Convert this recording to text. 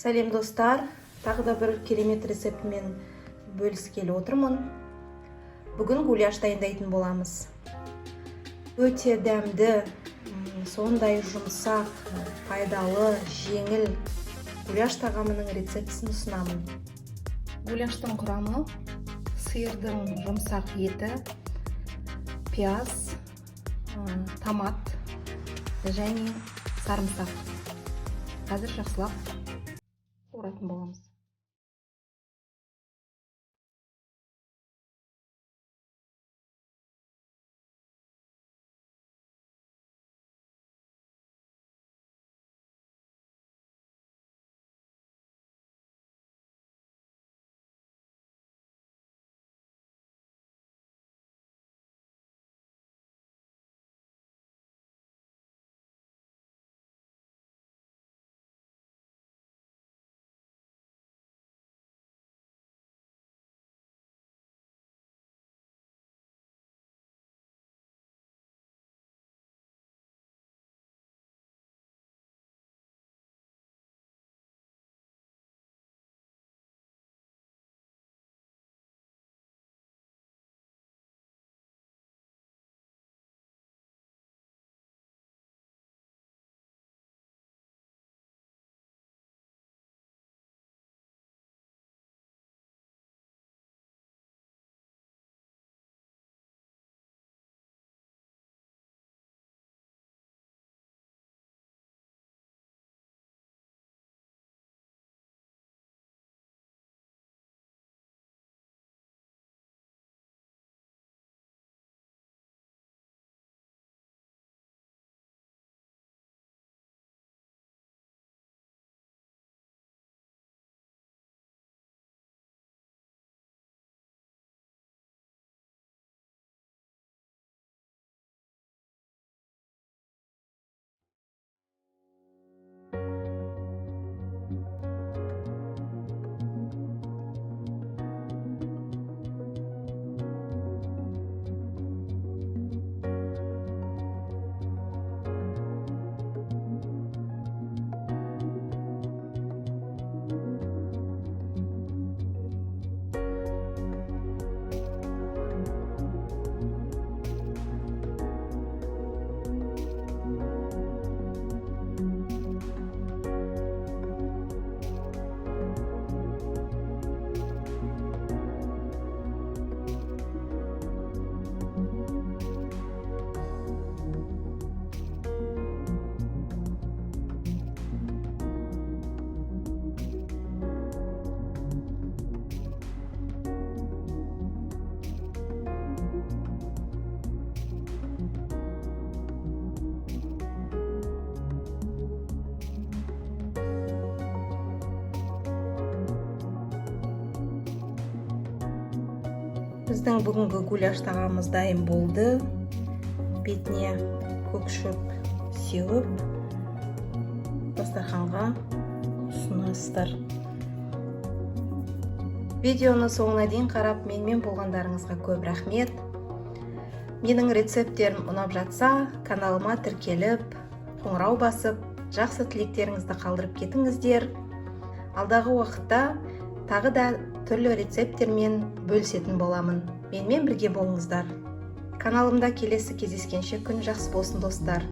Сәлем достар, тағы да бір керемет рецептімен бөліскелі отырмын. Бүгін гуляш дайындайтын боламыз. Өте дәмді, сондай жұмсақ, пайдалы, жеңіл гуляш тағамының рецептісін ұсынамын. Гуляштың құрамы: сиырдың жұмсақ еті, пияз, томат және сарымсақ. Қазір жақсылап қуыратын боламыз. Біздің бүгінгі гуляш тағамыз дайын болды. Бетіне көк шөп сеуіп, дастарханға ұсынасыздар. Видеоны соңына дейін қарап, менімен болғандарыңызға көп рахмет. Менің рецепттерім ұнап жатса, каналыма тіркеліп, қоңырау басып, жақсы тілектеріңізді қалдырып кетіңіздер. Алдағы уақытта тағы да түрлі рецепттермен бөлісетін боламын. Менімен бірге болыңыздар. Каналымда келесі кездескенше күн жақсы болсын достар.